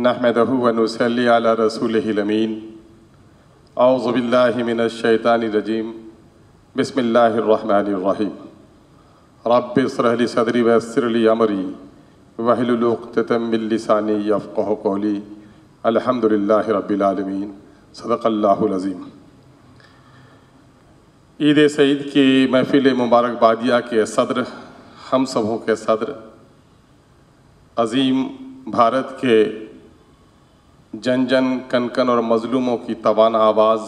نحمده ونصلي على رسوله الأمين أعوذ بالله من الشيطان الرجيم بسم الله الرحمن الرحيم رب اشرح لي صدري ويسر لي أمري واحلل عقدة من لساني يفقهوا قولي الحمد لله رب العالمين صدق اللہ العظیم۔ عید سعید کی محفل مبارکبادیہ کے صدر، ہم سبوں کے صدر، عظیم بھارت کے جن جن کن کن اور مظلوموں کی توانا آواز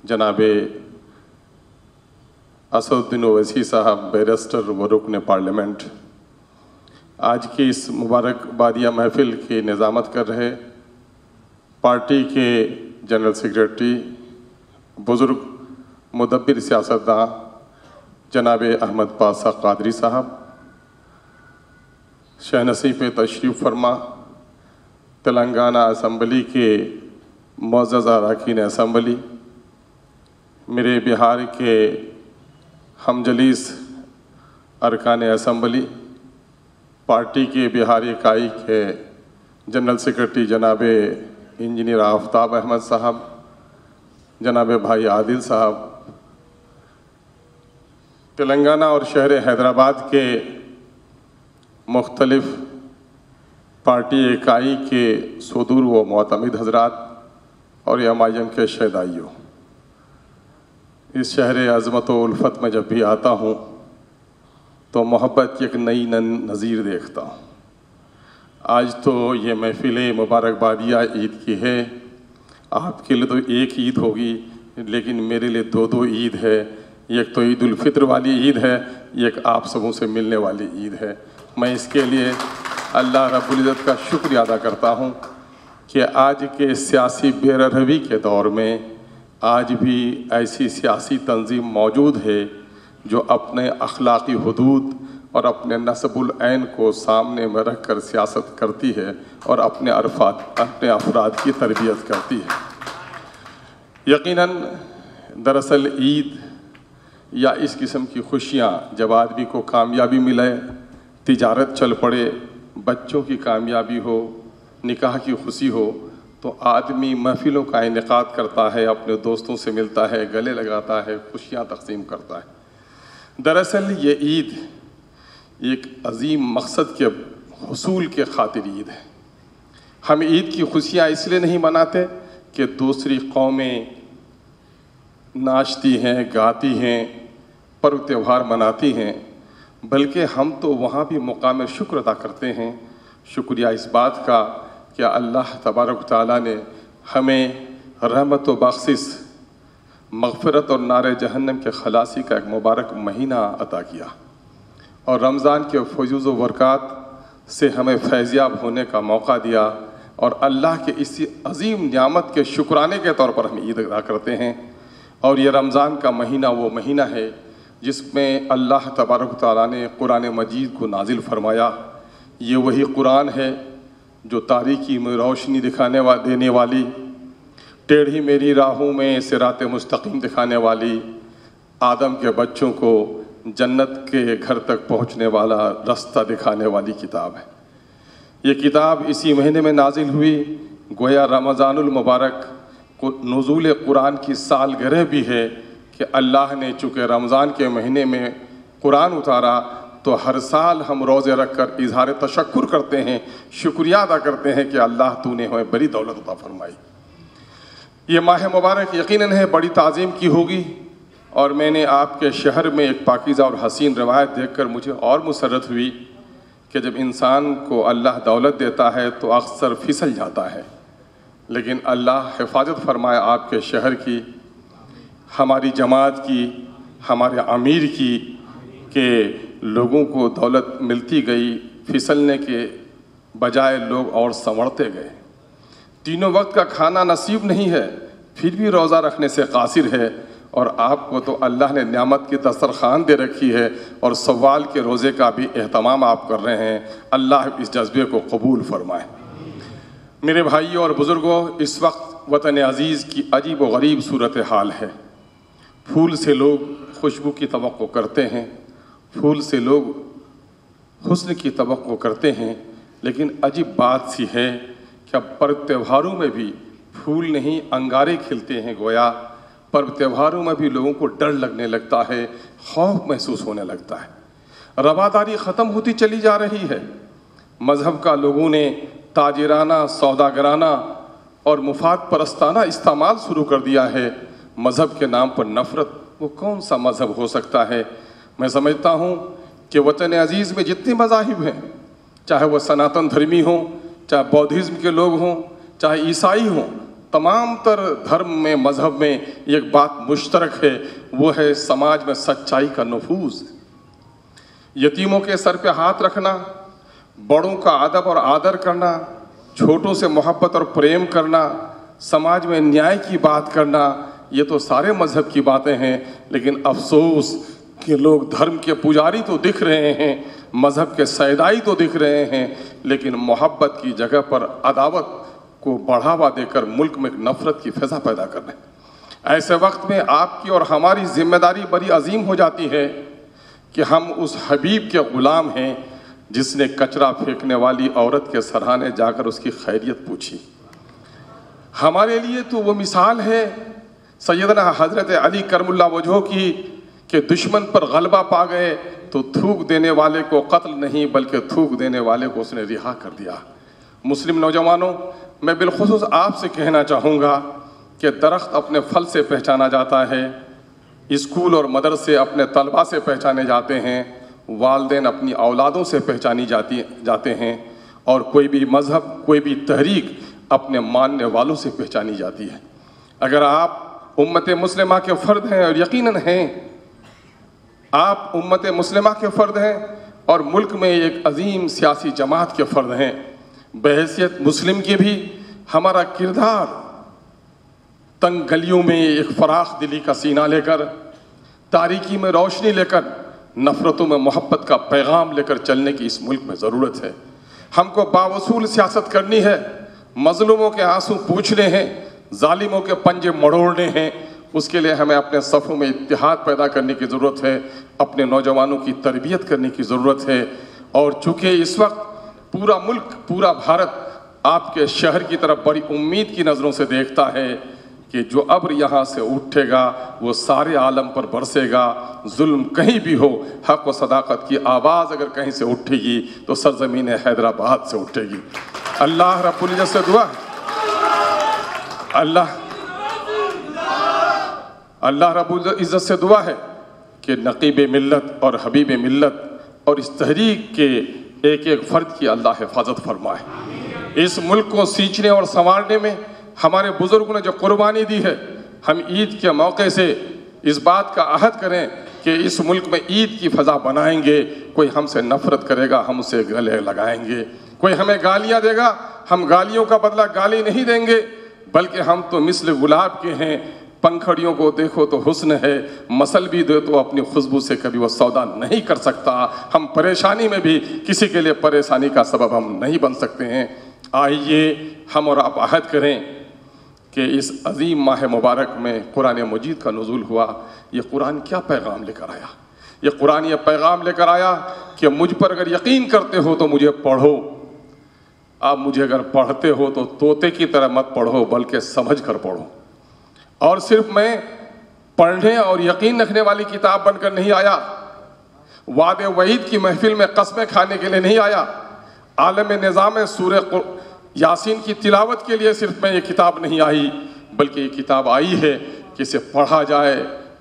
جناب اسد الدین اویسی صاحب، بیرسٹر و رکن پارلیمنٹ، آج کی اس مبارکبادیہ محفل کی نظامت کر رہے پارٹی کے جنرل سیکریٹری، بزرگ مدبر سیاستداں جناب احمد پاشا قادری صاحب، شہنشاہی پہ تشریف فرما تلنگانہ اسمبلی کے معزز اراکین اسمبلی، میرے بہار کے ہم جلیس ارکان اسمبلی، پارٹی کے بہاری اکائی کے جنرل سیکریٹری جناب انجینئر آفتاب احمد صاحب، جناب بھائی عادل صاحب، تلنگانہ اور شہر حیدرآباد کے مختلف پارٹی اکائی کے صدور و معتمد حضرات اور ایم کے شہدائیوں، اس شہر عظمت و الفت میں جب بھی آتا ہوں تو محبت کی ایک نئی نظیر دیکھتا ہوں۔ آج تو یہ محفل مبارکبادیہ عید کی ہے، آپ کے لیے تو ایک عید ہوگی لیکن میرے لیے دو عید ہے۔ ایک تو عید الفطر والی عید ہے، ایک آپ سبوں سے ملنے والی عید ہے۔ میں اس کے لیے اللہ رب العزت کا شکریہ ادا کرتا ہوں کہ آج کے سیاسی بے روی کے دور میں آج بھی ایسی سیاسی تنظیم موجود ہے جو اپنے اخلاقی حدود اور اپنے نصب العین کو سامنے میں رکھ کر سیاست کرتی ہے اور اپنے افراد کی تربیت کرتی ہے۔ یقیناً دراصل عید یا اس قسم کی خوشیاں جب آدمی کو کامیابی ملے، تجارت چل پڑے، بچوں کی کامیابی ہو، نکاح کی خوشی ہو، تو آدمی محفلوں کا انعقاد کرتا ہے، اپنے دوستوں سے ملتا ہے، گلے لگاتا ہے، خوشیاں تقسیم کرتا ہے۔ دراصل یہ عید ایک عظیم مقصد کے حصول کے خاطر عید ہے۔ ہم عید کی خوشیاں اس لیے نہیں مناتے کہ دوسری قومیں ناچتی ہیں، گاتی ہیں، پرو تہوار مناتی ہیں، بلکہ ہم تو وہاں بھی مقام شکر ادا کرتے ہیں۔ شکریہ اس بات کا کہ اللہ تبارک و تعالیٰ نے ہمیں رحمت و بخشش، مغفرت اور نار جہنم کے خلاصی کا ایک مبارک مہینہ عطا کیا، اور رمضان کے فیوز و برکات سے ہمیں فیضیاب ہونے کا موقع دیا، اور اللہ کے اسی عظیم نعمت کے شکرانے کے طور پر ہم عید ادا کرتے ہیں۔ اور یہ رمضان کا مہینہ وہ مہینہ ہے جس میں اللہ تبارک و تعالیٰ نے قرآن مجید کو نازل فرمایا۔ یہ وہی قرآن ہے جو تاریکی میں روشنی دینے والی، ٹیڑھی میری راہوں میں صراط مستقیم دکھانے والی، آدم کے بچوں کو جنت کے گھر تک پہنچنے والا راستہ دکھانے والی کتاب ہے۔ یہ کتاب اسی مہینے میں نازل ہوئی، گویا رمضان المبارک نزول قرآن کی سالگرہ بھی ہے کہ اللہ نے چونکہ رمضان کے مہینے میں قرآن اتارا تو ہر سال ہم روزے رکھ کر اظہار تشکر کرتے ہیں، شکریہ ادا کرتے ہیں کہ اللہ تو نے ہمیں بڑی دولت عطا فرمائی۔ یہ ماہ مبارک یقیناً ہے بڑی تعظیم کی ہوگی، اور میں نے آپ کے شہر میں ایک پاکیزہ اور حسین روایت دیکھ کر مجھے اور مسرت ہوئی کہ جب انسان کو اللہ دولت دیتا ہے تو اکثر پھسل جاتا ہے، لیکن اللہ حفاظت فرمائے آپ کے شہر کی، ہماری جماعت کی، ہمارے امیر کی، کہ لوگوں کو دولت ملتی گئی، پھسلنے کے بجائے لوگ اور سنورتے گئے۔ تینوں وقت کا کھانا نصیب نہیں ہے پھر بھی روزہ رکھنے سے قاصر ہے، اور آپ کو تو اللہ نے نعمت کی دسترخوان دے رکھی ہے اور سوال کے روزے کا بھی اہتمام آپ کر رہے ہیں۔ اللہ اس جذبے کو قبول فرمائے۔ میرے بھائیوں اور بزرگوں، اس وقت وطن عزیز کی عجیب و غریب صورتحال ہے۔ پھول سے لوگ خوشبو کی توقع کرتے ہیں، پھول سے لوگ حسن کی توقع کرتے ہیں، لیکن عجیب بات سی ہے کہ کہ पर्व त्योहारों में भी फूल नहीं अंगारे खिलते हैं गोया, पर्व त्योहारों में भी लोगों को डर लगने लगता है, खौफ महसूस होने लगता है। रवादारी ख़त्म होती चली जा रही है। मज़हब का लोगों ने ताजिराना, सौदागराना और मुफाद परस्ताना इस्तेमाल शुरू कर दिया है। मज़हब के नाम पर नफ़रत, वो कौन सा मज़हब हो सकता है? मैं समझता हूँ कि वतन अज़ीज़ में जितने मज़ाहिब हैं, चाहे वह सनातन धर्मी हों, चाहे बौद्धिज़्म के लोग हों, चाहे ईसाई हों, तमाम तर धर्म में, मज़हब में एक बात मुश्तरक है, वो है समाज में सच्चाई का नफूज़। यतीमों के सर पे हाथ रखना, बड़ों का अदब और आदर करना, छोटों से मोहब्बत और प्रेम करना, समाज में न्याय की बात करना, ये तो सारे मज़हब की बातें हैं। लेकिन अफसोस कि लोग धर्म के पुजारी तो दिख रहे हैं, मज़हब के सैदाई तो दिख रहे हैं, लेकिन मोहब्बत की जगह पर अदावत को बढ़ावा देकर मुल्क में नफ़रत की फ़िज़ा पैदा कर रहे हैं। ऐसे वक्त में आपकी और हमारी ज़िम्मेदारी बड़ी अजीम हो जाती है कि हम उस हबीब के ग़ुलाम हैं जिसने कचरा फेंकने वाली औरत के सराहने जाकर उसकी खैरियत पूछी। हमारे लिए तो वो मिसाल है सैयदना हज़रत अली करमुल्लाह वजह की कि दुश्मन पर गलबा पा गए तो थूक देने वाले को कत्ल नहीं बल्कि थूक देने वाले को उसने रिहा कर दिया। मुस्लिम नौजवानों, मैं बिलखुसूस आपसे कहना चाहूँगा कि दरख्त अपने फल से पहचाना जाता है, स्कूल और मदरसे अपने तलबा से पहचाने जाते हैं, वालिदैन अपनी औलादों से पहचानी जाते हैं, और कोई भी मज़हब, कोई भी तहरीक अपने मानने वालों से पहचानी जाती है। अगर आप उम्मत मुस्लिमा के फ़र्द हैं, और यकीनन हैं, आप उम्मत मुस्लिमा के फ़र्द हैं और मुल्क में एक अजीम सियासी जमात के फ़र्द हैं, बहैसियत मुस्लिम की भी हमारा किरदार तंग गलियों में एक फ़राख दिली का सीना लेकर, तारीकी में रोशनी लेकर, नफ़रतों में मोहब्बत का पैगाम लेकर चलने की इस मुल्क में ज़रूरत है। हमको बावसूल सियासत करनी है, मज़लूमों के आंसू पूछने हैं, जालिमों के पंजे मड़ोड़ने हैं। उसके लिए हमें अपने सफ़ों में इत्तेहाद पैदा करने की ज़रूरत है, अपने नौजवानों की तरबियत करने की ज़रूरत है। और चूँकि इस वक्त पूरा मुल्क, पूरा भारत आपके शहर की तरफ बड़ी उम्मीद की नज़रों से देखता है कि जो अब्र यहाँ से उठेगा वो सारे आलम पर बरसेगा। जुल्म कहीं भी हो, हक़ व सदाकत की आवाज़ अगर कहीं से उठेगी तो सरज़मीन हैदराबाद से उठेगी। अल्लाह रब्बुल इज़्ज़त से दुआ है, अल्लाह रब्बुल इज़्ज़त से दुआ है कि नक़ीब मिल्लत और हबीब मिल्लत और इस तहरीक के एक एक फ़र्द की अल्लाह हिफाजत फरमाए। इस मुल्क को सींचने और संवारने में हमारे बुज़ुर्गों ने जो कुर्बानी दी है, हम ईद के मौके से इस बात का अहद करें कि इस मुल्क में ईद की फ़ज़ा बनाएंगे। कोई हमसे नफ़रत करेगा, हम उसे गले लगाएंगे। कोई हमें गालियाँ देगा, हम गालियों का बदला गाली नहीं देंगे, बल्कि हम तो मिसल गुलाब के हैं। पंखड़ियों को देखो तो हुस्न है, मसल भी दे तो अपनी खुशबू से कभी वो सौदा नहीं कर सकता। हम परेशानी में भी किसी के लिए परेशानी का सबब हम नहीं बन सकते हैं। आइए हम और आप अहद करें कि इस अजीम माह मुबारक में कुरान मजीद का नुज़ूल हुआ। ये कुरान क्या पैगाम लेकर आया? ये कुरान ये पैगाम लेकर आया कि मुझ पर अगर यकीन करते हो तो मुझे पढ़ो। आप मुझे अगर पढ़ते हो तो तोते की तरह मत पढ़ो, बल्कि समझ कर पढ़ो। और सिर्फ मैं पढ़ने और यकीन रखने वाली किताब बनकर नहीं आया, वादे वईद की महफिल में कसमें खाने के लिए नहीं आया, आलम निज़ाम सूरह यासीन की तिलावत के लिए सिर्फ मैं ये किताब नहीं आई, बल्कि ये किताब आई है कि इसे पढ़ा जाए,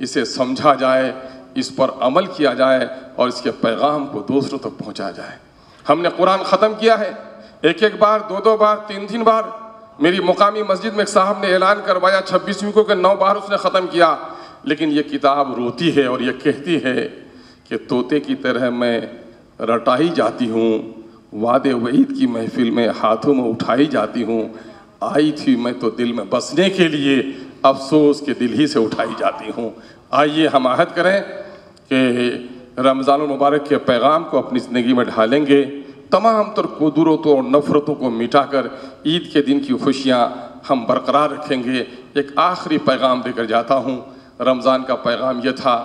इसे समझा जाए, इस पर अमल किया जाए और इसके पैगाम को दूसरों तक पहुँचाया जाए। हमने कुरान ख़त्म किया है, एक एक बार, दो दो बार, तीन तीन बार। मेरी मुकामी मस्जिद में एक साहब ने ऐलान करवाया 26वीं को कि 9 बार उसने ख़त्म किया। लेकिन ये किताब रोती है और ये कहती है कि तोते की तरह मैं रटाई जाती हूँ, वादे वईद की महफिल में हाथों में उठाई जाती हूँ। आई थी मैं तो दिल में बसने के लिए, अफसोस के दिल ही से उठाई जाती हूँ। आइए हम अहद करें कि रमज़ान मुबारक के पैगाम को अपनी ज़िंदगी में ढालेंगे, तमाम तर कुदरतों और नफ़रतों को मिटाकर ईद के दिन की खुशियाँ हम बरकरार रखेंगे। एक आखिरी पैगाम देकर जाता हूँ। रमज़ान का पैगाम यह था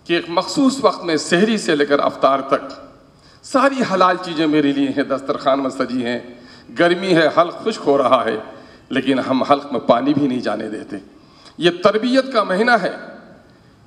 कि एक मखसूस वक्त में सहरी से लेकर अफ्तार तक सारी हलाल चीज़ें मेरे लिए हैं, दस्तरखान में सजी हैं। گرمی ہے، حلق خشک ہو رہا ہے، لیکن ہم حلق میں پانی بھی نہیں جانے دیتے۔ یہ تربیت کا مہینہ ہے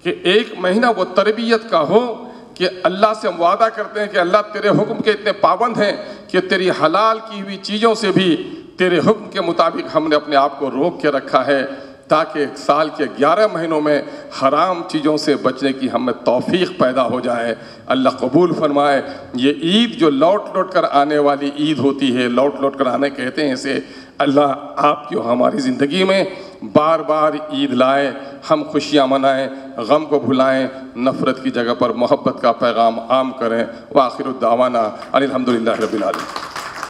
کہ ایک مہینہ وہ تربیت کا ہو کہ اللہ سے ہم وعدہ کرتے ہیں کہ اللہ تیرے حکم کے اتنے پابند ہیں کہ تیری حلال کی ہوئی چیزوں سے بھی تیرے حکم کے مطابق ہم نے اپنے آپ کو روک کے رکھا ہے، تاکہ سال کے 11 مہینوں میں حرام چیزوں سے بچنے کی ہمیں توفیق پیدا ہو جائے۔ اللہ قبول فرمائے۔ یہ عید جو لوٹ لوٹ کر آنے والی عید ہوتی ہے، لوٹ لوٹ کر آنے کہتے ہیں اسے، اللہ آپ کی ہماری زندگی میں بار بار عید لائے، ہم خوشیاں منائیں، غم کو بھلائیں، نفرت کی جگہ پر محبت کا پیغام عام کریں۔ وآخر الدعوانا الحمدللہ رب العالمین۔